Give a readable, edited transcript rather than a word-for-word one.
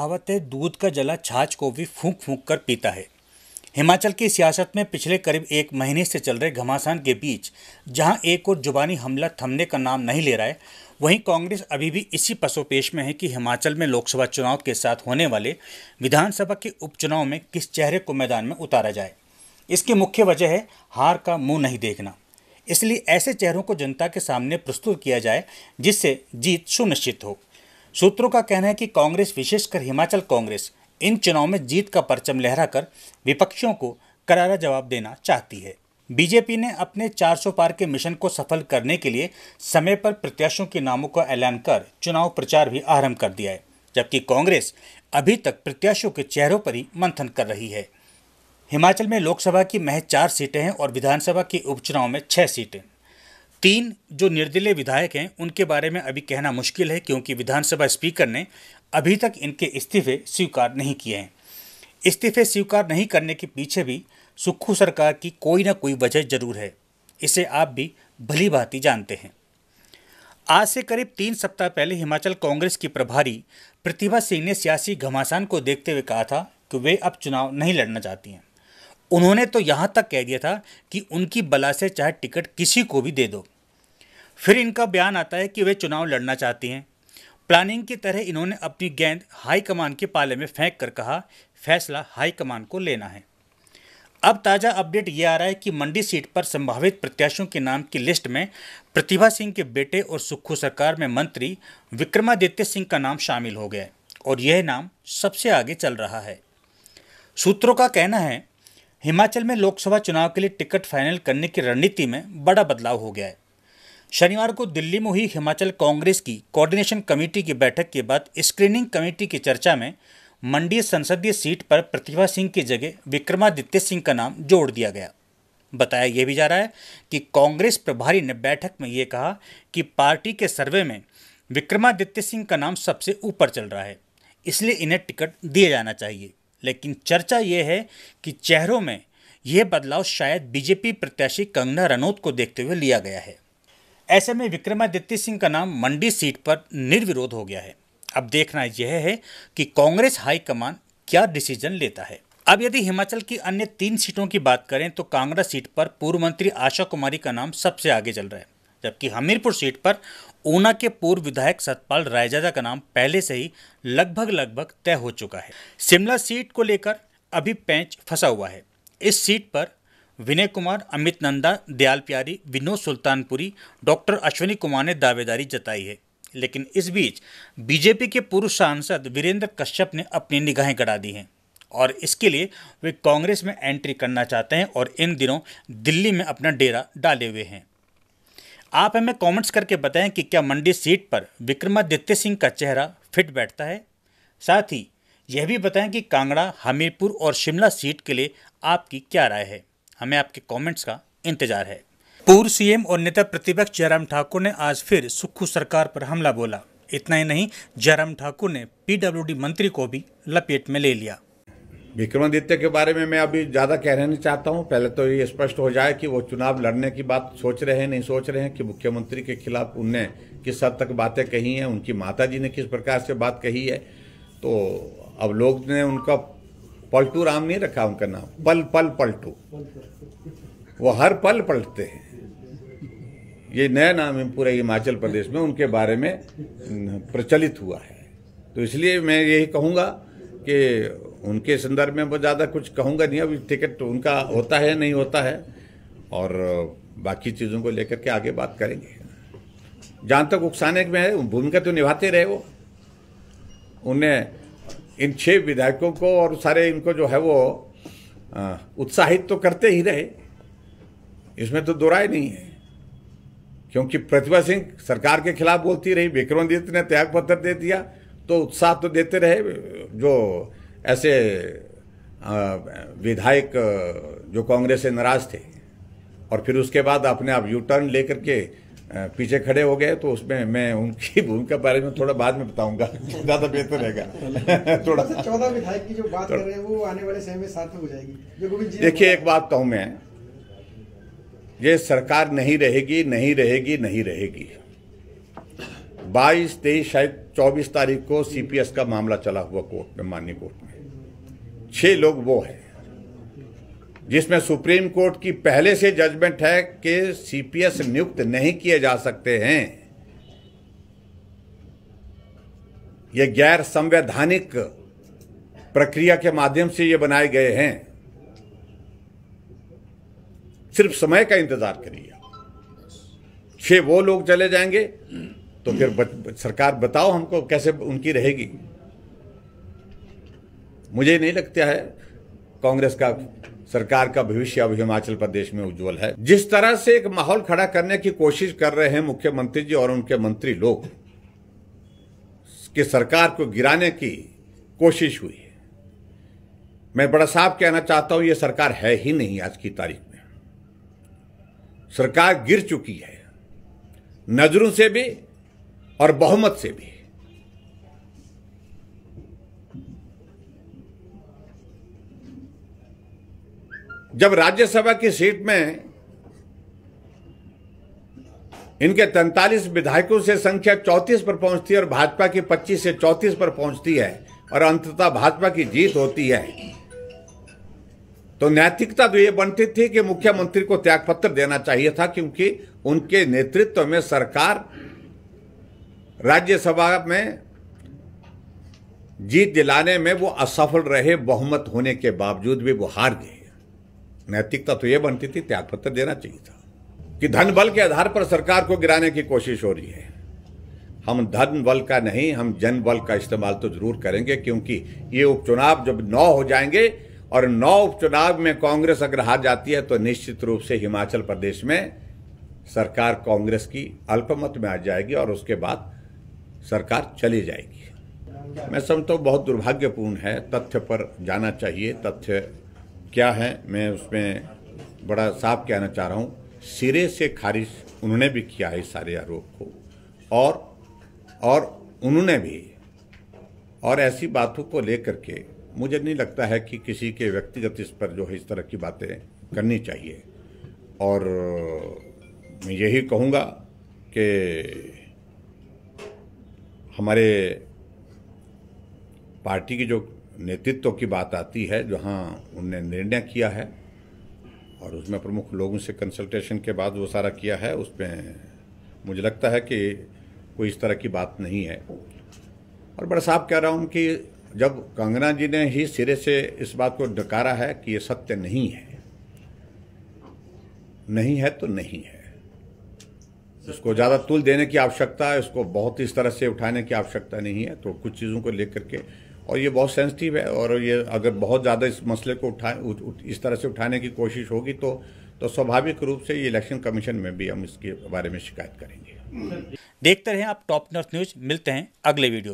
कहावत है, दूध का जला छाछ को भी फूंक फूंक कर पीता है। हिमाचल की सियासत में पिछले करीब एक महीने से चल रहे घमासान के बीच जहां एक और जुबानी हमला थमने का नाम नहीं ले रहा है, वहीं कांग्रेस अभी भी इसी पसोपेश में है कि हिमाचल में लोकसभा चुनाव के साथ होने वाले विधानसभा के उपचुनाव में किस चेहरे को मैदान में उतारा जाए। इसकी मुख्य वजह है हार का मुंह नहीं देखना। इसलिए ऐसे चेहरों को जनता के सामने प्रस्तुत किया जाए जिससे जीत सुनिश्चित हो। सूत्रों का कहना है कि कांग्रेस, विशेषकर हिमाचल कांग्रेस, इन चुनाव में जीत का परचम लहराकर विपक्षियों को करारा जवाब देना चाहती है। बीजेपी ने अपने 400 पार के मिशन को सफल करने के लिए समय पर प्रत्याशियों के नामों का ऐलान कर चुनाव प्रचार भी आरंभ कर दिया है, जबकि कांग्रेस अभी तक प्रत्याशियों के चेहरों पर ही मंथन कर रही है। हिमाचल में लोकसभा की महज 4 सीटें हैं और विधानसभा के उपचुनाव में 6 सीटें। 3 जो निर्दलीय विधायक हैं उनके बारे में अभी कहना मुश्किल है, क्योंकि विधानसभा स्पीकर ने अभी तक इनके इस्तीफे स्वीकार नहीं किए हैं। इस्तीफे स्वीकार नहीं करने के पीछे भी सुक्खू सरकार की कोई ना कोई वजह जरूर है। इसे आप भी भली भांति जानते हैं। आज से करीब 3 सप्ताह पहले हिमाचल कांग्रेस की प्रभारी प्रतिभा सिंह ने सियासी घमासान को देखते हुए कहा था कि वे अब चुनाव नहीं लड़ना चाहती हैं। उन्होंने तो यहाँ तक कह दिया था कि उनकी बला से चाहे टिकट किसी को भी दे दो। फिर इनका बयान आता है कि वे चुनाव लड़ना चाहती हैं। प्लानिंग की तरह इन्होंने अपनी गेंद हाईकमान के पाले में फेंक कर कहा, फैसला हाईकमान को लेना है। अब ताज़ा अपडेट ये आ रहा है कि मंडी सीट पर संभावित प्रत्याशियों के नाम की लिस्ट में प्रतिभा सिंह के बेटे और सुक्खू सरकार में मंत्री विक्रमादित्य सिंह का नाम शामिल हो गया और यह नाम सबसे आगे चल रहा है। सूत्रों का कहना है हिमाचल में लोकसभा चुनाव के लिए टिकट फाइनल करने की रणनीति में बड़ा बदलाव हो गया है। शनिवार को दिल्ली में हुई हिमाचल कांग्रेस की कोऑर्डिनेशन कमेटी की बैठक के बाद स्क्रीनिंग कमेटी की चर्चा में मंडी संसदीय सीट पर प्रतिभा सिंह की जगह विक्रमादित्य सिंह का नाम जोड़ दिया गया। बताया यह भी जा रहा है कि कांग्रेस प्रभारी ने बैठक में ये कहा कि पार्टी के सर्वे में विक्रमादित्य सिंह का नाम सबसे ऊपर चल रहा है, इसलिए इन्हें टिकट दिया जाना चाहिए। लेकिन चर्चा यह है कि चेहरों में यह बदलाव शायद बीजेपी प्रत्याशी कंगना रनौत को देखते हुए लिया गया है। ऐसे में विक्रमादित्य सिंह का नाम मंडी सीट पर निर्विरोध हो गया है। अब देखना यह है कि कांग्रेस हाईकमान क्या डिसीजन लेता है। अब यदि हिमाचल की अन्य 3 सीटों की बात करें तो कांगड़ा सीट पर पूर्व मंत्री आशा कुमारी का नाम सबसे आगे चल रहा है, जबकि हमीरपुर सीट पर ऊना के पूर्व विधायक सतपाल रायजादा का नाम पहले से ही लगभग तय हो चुका है। शिमला सीट को लेकर अभी पेंच फंसा हुआ है। इस सीट पर विनय कुमार, अमित नंदा, दयाल प्यारी, विनोद सुल्तानपुरी, डॉक्टर अश्विनी कुमार ने दावेदारी जताई है। लेकिन इस बीच बीजेपी के पूर्व सांसद वीरेंद्र कश्यप ने अपनी निगाहें गड़ा दी हैं और इसके लिए वे कांग्रेस में एंट्री करना चाहते हैं और इन दिनों दिल्ली में अपना डेरा डाले हुए हैं। आप हमें कमेंट्स करके बताएं कि क्या मंडी सीट पर विक्रमादित्य सिंह का चेहरा फिट बैठता है। साथ ही यह भी बताएं कि कांगड़ा, हमीरपुर और शिमला सीट के लिए आपकी क्या राय है। हमें आपके कमेंट्स का इंतजार है। पूर्व सीएम और नेता प्रतिपक्ष जयराम ठाकुर ने आज फिर सुक्खू सरकार पर हमला बोला। इतना ही नहीं, जयराम ठाकुर ने पीडब्ल्यूडी मंत्री को भी लपेट में ले लिया। विक्रमादित्य के बारे में मैं अभी ज़्यादा कहना नहीं चाहता हूं। पहले तो ये स्पष्ट हो जाए कि वो चुनाव लड़ने की बात सोच रहे हैं, नहीं सोच रहे हैं, कि मुख्यमंत्री के खिलाफ उनने किस हद तक बातें कही हैं, उनकी माताजी ने किस प्रकार से बात कही है। तो अब लोग ने उनका पलटू राम नहीं रखा, उनका नाम पल पल पलटू। वो हर पल पलटते हैं। ये नया नाम है पूरे हिमाचल प्रदेश में उनके बारे में प्रचलित हुआ है। तो इसलिए मैं यही कहूँगा कि उनके संदर्भ में बहुत ज़्यादा कुछ कहूँगा नहीं। अभी टिकट उनका होता है नहीं होता है, और बाकी चीज़ों को लेकर के आगे बात करेंगे। जहाँ तक उकसाने में है, भूमिका तो निभाते रहे वो। उन्हें इन 6 विधायकों को और सारे इनको जो है वो उत्साहित तो करते ही रहे, इसमें तो दो राय नहीं है। क्योंकि प्रतिभा सिंह सरकार के खिलाफ बोलती रही, विक्रमादित्य ने त्याग पत्र दे दिया, तो उत्साह तो देते रहे जो ऐसे विधायक जो कांग्रेस से नाराज थे, और फिर उसके बाद अपने आप यू टर्न लेकर के पीछे खड़े हो गए। तो उसमें मैं उनकी भूमिका बारे में थोड़ा बाद में बताऊंगा, ज्यादा बेहतर रहेगा। थोड़ा 14 विधायक की जो बात कर रहे हैं वो आने वाले समय में सार्थक हो जाएगी। देखिए, एक बात कहूं मैं, ये सरकार नहीं रहेगी, नहीं रहेगी, नहीं रहेगी। 22, 23 शायद 24 तारीख को सीपीएस का मामला चला हुआ कोर्ट में, माननीय कोर्ट में। 6 लोग वो हैं जिसमें सुप्रीम कोर्ट की पहले से जजमेंट है कि सीपीएस नियुक्त नहीं किए जा सकते हैं। ये गैर संवैधानिक प्रक्रिया के माध्यम से ये बनाए गए हैं। सिर्फ समय का इंतजार करिए। 6 वो लोग चले जाएंगे तो फिर सरकार बताओ हमको कैसे उनकी रहेगी। मुझे नहीं लगता है कांग्रेस का सरकार का भविष्य अब हिमाचल प्रदेश में उज्जवल है। जिस तरह से एक माहौल खड़ा करने की कोशिश कर रहे हैं मुख्यमंत्री जी और उनके मंत्री लोग कि सरकार को गिराने की कोशिश हुई है, मैं बड़ा साफ कहना चाहता हूं ये सरकार है ही नहीं। आज की तारीख में सरकार गिर चुकी है, नजरों से भी और बहुमत से भी। जब राज्यसभा की सीट में इनके 43 विधायकों से संख्या 34 पर पहुंचती है और भाजपा की 25 से 34 पर पहुंचती है और अंततः भाजपा की जीत होती है, तो नैतिकता तो ये बनती थी कि मुख्यमंत्री को त्यागपत्र देना चाहिए था, क्योंकि उनके नेतृत्व में सरकार राज्यसभा में जीत दिलाने में वो असफल रहे। बहुमत होने के बावजूद भी वो हार गए। नैतिकता तो ये बनती थी त्यागपत्र देना चाहिए था कि धन बल के आधार पर सरकार को गिराने की कोशिश हो रही है। हम धन बल का नहीं, हम जन बल का इस्तेमाल तो जरूर करेंगे, क्योंकि ये उपचुनाव जब 9 हो जाएंगे और 9 उपचुनाव में कांग्रेस अगर हार जाती है तो निश्चित रूप से हिमाचल प्रदेश में सरकार कांग्रेस की अल्पमत में आ जाएगी और उसके बाद सरकार चली जाएगी। मैं समझता हूँ बहुत दुर्भाग्यपूर्ण है। तथ्य पर जाना चाहिए। तथ्य क्या है मैं उसमें बड़ा साफ कहना चाह रहा हूँ। सिरे से खारिज उन्होंने भी किया है इस सारे आरोप को, और उन्होंने भी, और ऐसी बातों को लेकर के मुझे नहीं लगता है कि किसी के व्यक्तिगत इस पर जो है इस तरह की बातें करनी चाहिए। और मैं यही कहूँगा कि हमारे पार्टी की जो नेतृत्व की बात आती है, जहाँ उन्होंने निर्णय किया है और उसमें प्रमुख लोगों से कंसल्टेशन के बाद वो सारा किया है, उसमें मुझे लगता है कि कोई इस तरह की बात नहीं है। और बड़ा साफ कह रहा हूँ कि जब कंगना जी ने ही सिरे से इस बात को नकारा है कि ये सत्य नहीं है, नहीं है तो नहीं है, इसको ज़्यादा तुल देने की आवश्यकता है, इसको बहुत इस तरह से उठाने की आवश्यकता नहीं है। तो कुछ चीज़ों को लेकर के, और ये बहुत सेंसिटिव है, और ये अगर बहुत ज़्यादा इस मसले को इस तरह से उठाने की कोशिश होगी तो स्वाभाविक रूप से ये इलेक्शन कमीशन में भी हम इसके बारे में शिकायत करेंगे। देखते रहें आप टॉप न्यूज़। मिलते हैं अगले वीडियो में।